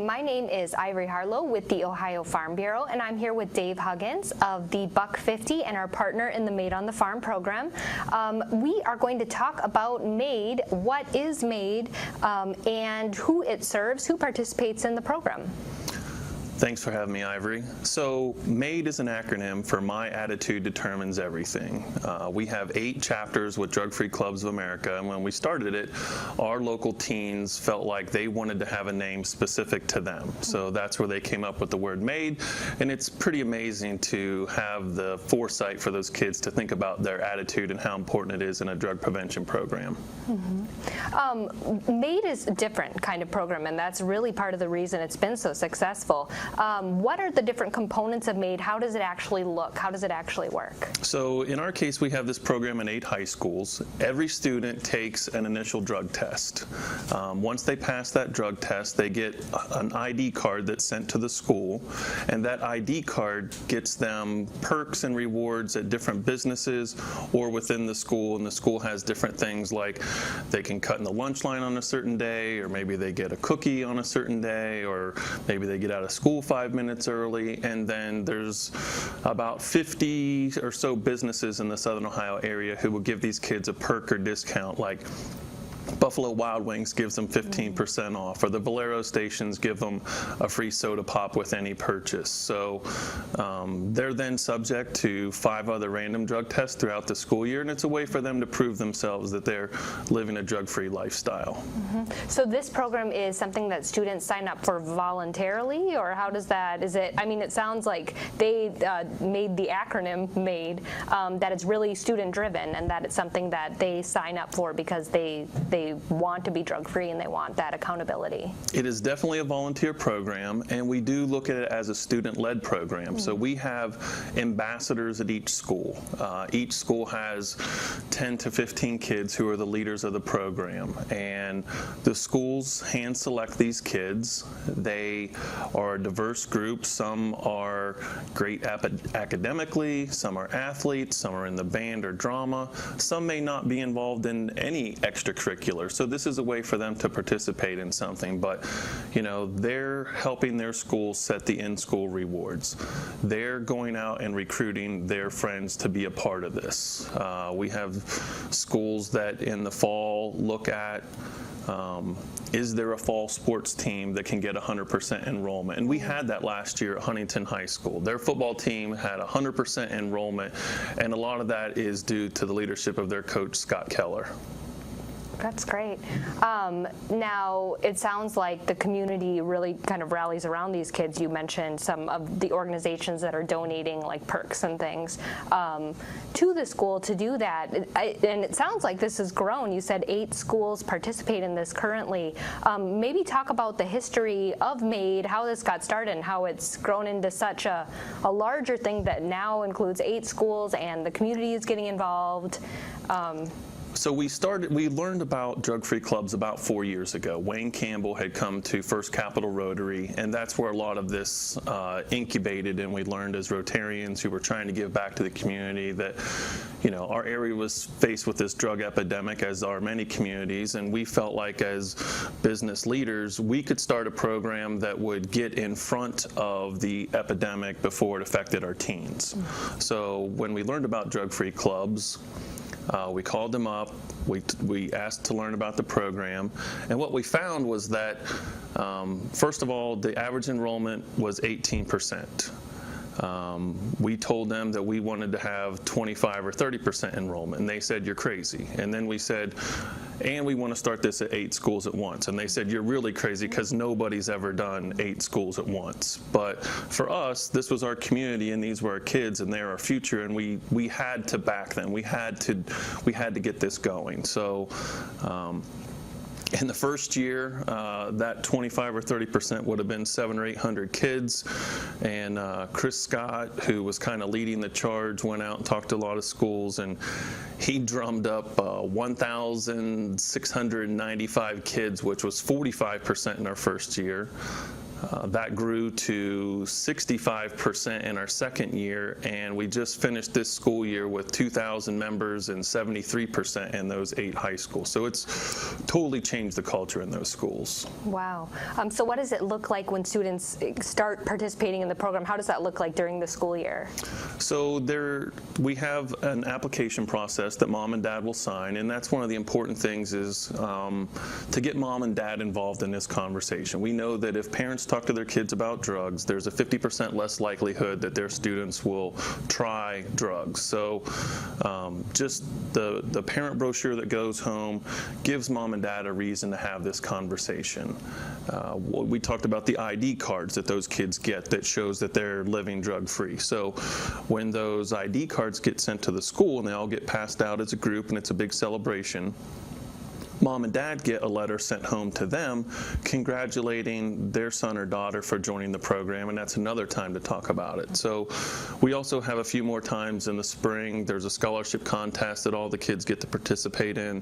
My name is Ivory Harlow with the Ohio Farm Bureau, and I'm here with Dave Huggins of the Buck 50 and our partner in the Made on the Farm program. We are going to talk about MAID, what is MAID, and who it serves, who participates in the program. Thanks for having me, Ivory. So MAID is an acronym for My Attitude Determines Everything. We have 8 chapters with Drug-Free Clubs of America, and when we started it, our local teens felt like they wanted to have a name specific to them. So that's where they came up with the word MAID, and it's pretty amazing to have the foresight for those kids to think about their attitude and how important it is in a drug prevention program. MAID is a different kind of program, and that's really part of the reason it's been so successful. What are the different components of MAID? How does it actually look? How does it actually work? So in our case, we have this program in 8 high schools. Every student takes an initial drug test. Once they pass that drug test, they get an ID card that's sent to the school, and that ID card gets them perks and rewards at different businesses or within the school, and the school has different things like they can cut in the lunch line on a certain day, or maybe they get a cookie on a certain day, or maybe they get out of school 5 minutes early. And then there's about 50 or so businesses in the Southern Ohio area who will give these kids a perk or discount, like Buffalo Wild Wings gives them 15% off, or the Bolero stations give them a free soda pop with any purchase. So they're then subject to 5 other random drug tests throughout the school year, and it's a way for them to prove themselves that they're living a drug-free lifestyle. So this program is something that students sign up for voluntarily, or how does that, is it, I mean, it sounds like they made the acronym MAID, that it's really student-driven, and that it's something that they sign up for because they want to be drug-free and they want that accountability. It is definitely a volunteer program, and we do look at it as a student-led program. So we have ambassadors at each school. Each school has 10 to 15 kids who are the leaders of the program, and the schools hand-select these kids. They are a diverse group. Some are great academically, some are athletes, some are in the band or drama. Some may not be involved in any extracurricular. So this is a way for them to participate in something, but you know, they're helping their school set the in-school rewards. They're going out and recruiting their friends to be a part of this. We have schools that in the fall look at is there a fall sports team that can get 100% enrollment? And we had that last year at Huntington High School. Their football team had 100% enrollment, and a lot of that is due to the leadership of their coach, Scott Keller. That's great. Now, it sounds like the community really kind of rallies around these kids. You mentioned some of the organizations that are donating like perks and things to the school to do that. And it sounds like this has grown. You said 8 schools participate in this currently. Maybe talk about the history of MAID, how this got started, and how it's grown into such a larger thing that now includes 8 schools and the community is getting involved. So we learned about drug-free clubs about 4 years ago. Wayne Campbell had come to First Capital Rotary, and that's where a lot of this incubated, and we learned as Rotarians who were trying to give back to the community that, you know, our area was faced with this drug epidemic, as are many communities, and we felt like as business leaders, we could start a program that would get in front of the epidemic before it affected our teens. So when we learned about drug-free clubs, we called them up, we asked to learn about the program, and what we found was that, first of all, the average enrollment was 18%. We told them that we wanted to have 25 or 30% enrollment, and they said, you're crazy. And then we said, and we want to start this at 8 schools at once. And they said, you're really crazy because nobody's ever done 8 schools at once. But for us, this was our community, and these were our kids, and they're our future, and we had to back them. We had to get this going. So in the first year, that 25 or 30% would have been 700 or 800 kids, and Chris Scott, who was kind of leading the charge, went out and talked to a lot of schools, and he drummed up 1,695 kids, which was 45% in our first year. That grew to 65% in our second year, and we just finished this school year with 2,000 members and 73% in those 8 high schools. So it's totally changed the culture in those schools. Wow. So what does it look like when students start participating in the program? How does that look like during the school year? So we have an application process that mom and dad will sign, and that's one of the important things is to get mom and dad involved in this conversation. We know that if parents talk to their kids about drugs, there's a 50% less likelihood that their students will try drugs. So just the parent brochure that goes home gives mom and dad a reason to have this conversation. We talked about the ID cards that those kids get that shows that they're living drug-free. So when those ID cards get sent to the school and they all get passed out as a group and it's a big celebration, mom and dad get a letter sent home to them congratulating their son or daughter for joining the program, and that's another time to talk about it. So we also have a few more times in the spring. There's a scholarship contest that all the kids get to participate in,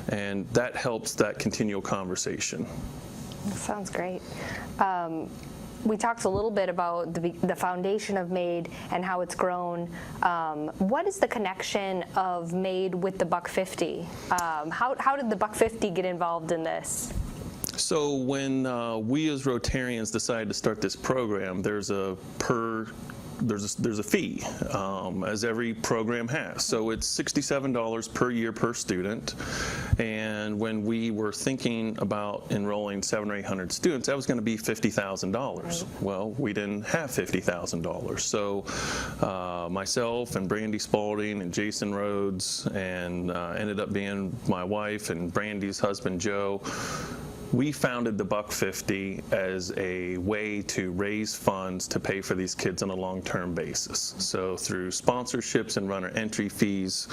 and that helps that continual conversation. That sounds great. We talked a little bit about the foundation of MAID and how it's grown. What is the connection of MAID with the Buck 50? How did the Buck 50 get involved in this? So when we as Rotarians decided to start this program, there's a fee, as every program has. So it's $67 per year per student. And when we were thinking about enrolling 700 or 800 students, that was going to be $50,000. Right. Well, we didn't have $50,000. So myself and Brandy Spalding and Jason Rhodes and ended up being my wife and Brandy's husband, Joe. We founded the Buck 50 as a way to raise funds to pay for these kids on a long-term basis. So through sponsorships and runner entry fees,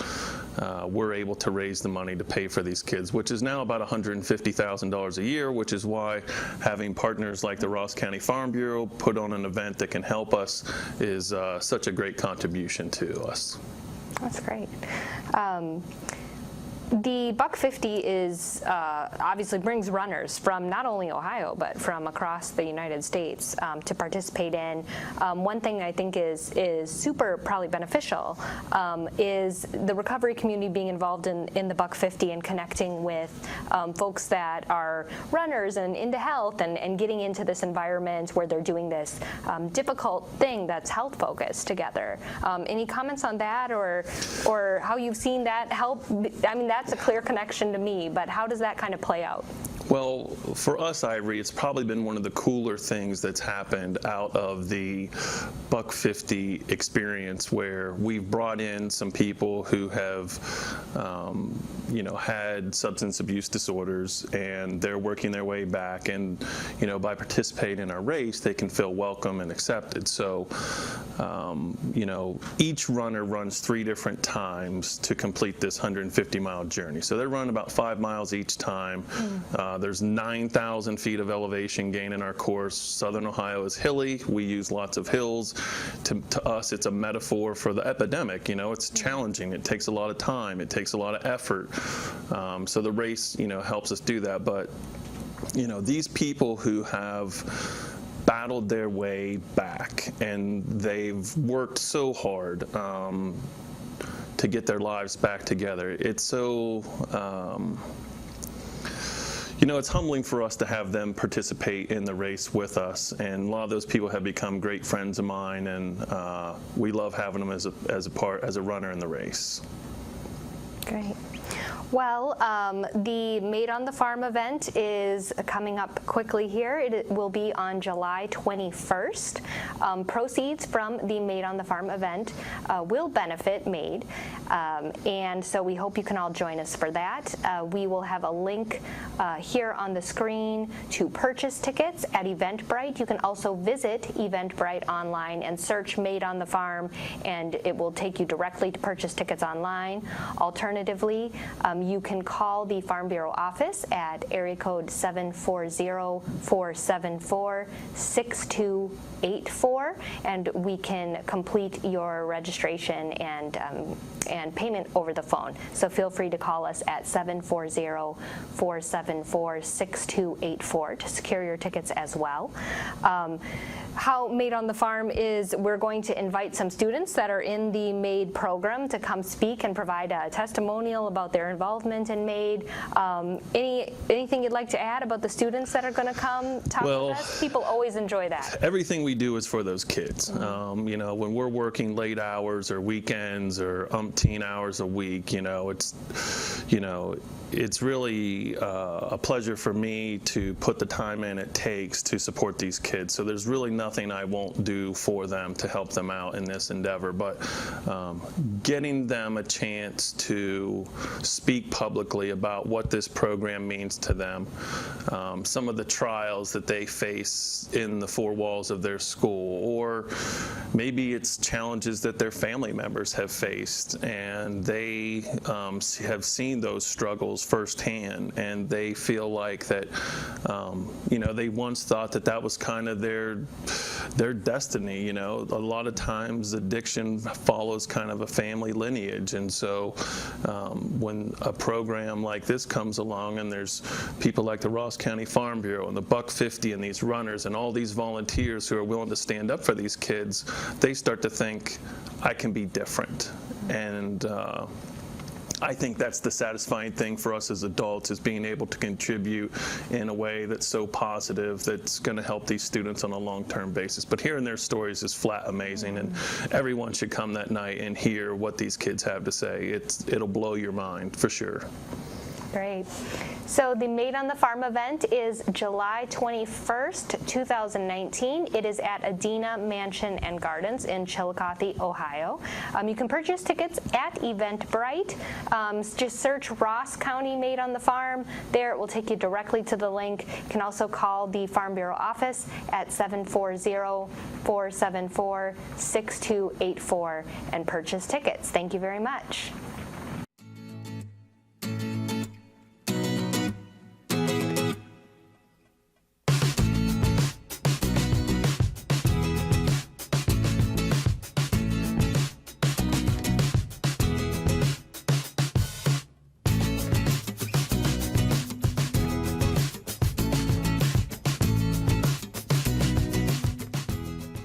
we're able to raise the money to pay for these kids, which is now about $150,000 a year, which is why having partners like the Ross County Farm Bureau put on an event that can help us is such a great contribution to us. That's great. The Buck 50 is obviously brings runners from not only Ohio but from across the United States to participate in. One thing I think is super probably beneficial is the recovery community being involved in the Buck 50 and connecting with folks that are runners and into health and getting into this environment where they're doing this difficult thing that's health focused together. Any comments on that or how you've seen that help? I mean, that's a clear connection to me, but how does that kind of play out? Well, for us, Ivory, it's probably been one of the cooler things that's happened out of the Buck 50 experience, where we've brought in some people who have, had substance abuse disorders, and they're working their way back. And, by participating in our race, they can feel welcome and accepted. So, each runner runs 3 different times to complete this 150-mile journey. So they're running about 5 miles each time. There's 9,000 feet of elevation gain in our course. Southern Ohio is hilly. We use lots of hills. To us, it's a metaphor for the epidemic. It's challenging. It takes a lot of time. It takes a lot of effort. So the race, helps us do that. But, these people who have battled their way back, and they've worked so hard to get their lives back together. It's so, it's humbling for us to have them participate in the race with us, and a lot of those people have become great friends of mine, and we love having them as a runner in the race. Great. Well, the Made on the Farm event is coming up quickly here. It will be on July 21st. Proceeds from the Made on the Farm event will benefit MAID, and so we hope you can all join us for that. We will have a link here on the screen to purchase tickets at Eventbrite. You can also visit Eventbrite online and search Made on the Farm, and it will take you directly to purchase tickets online. Alternatively, You can call the Farm Bureau office at area code 740-474-6284, and we can complete your registration and payment over the phone. So feel free to call us at 740-474-6284 to secure your tickets as well. How Made on the Farm is, we're going to invite some students that are in the MAID program to come speak and provide a testimonial about their involvement in MAID. Anything you'd like to add about the students that are going to come talk with us? People always enjoy that. Everything we do is for those kids. You know, when we're working late hours or weekends or umpteen hours a week, it's really a pleasure for me to put the time in it takes to support these kids. So there's really nothing I won't do for them to help them out in this endeavor. But getting them a chance to speak publicly about what this program means to them, some of the trials that they face in the four walls of their school, or maybe it's challenges that their family members have faced, and they have seen those struggles firsthand, and they feel like that, they once thought that was kind of their destiny. A lot of times addiction follows kind of a family lineage, and so when a program like this comes along and there's people like the Ross County Farm Bureau and the Buck 50 and these runners and all these volunteers who are willing to stand up for these kids, they start to think, I can be different. And I think that's the satisfying thing for us as adults, is being able to contribute in a way that's so positive, that's going to help these students on a long-term basis. But hearing their stories is flat amazing, and everyone should come that night and hear what these kids have to say. It'll blow your mind for sure. Great. So the Made on the Farm event is July 21st, 2019. It is at Adena Mansion and Gardens in Chillicothe, Ohio. You can purchase tickets at Eventbrite. Just search Ross County Made on the Farm. There it will take you directly to the link. You can also call the Farm Bureau office at 740-474-6284 and purchase tickets. Thank you very much.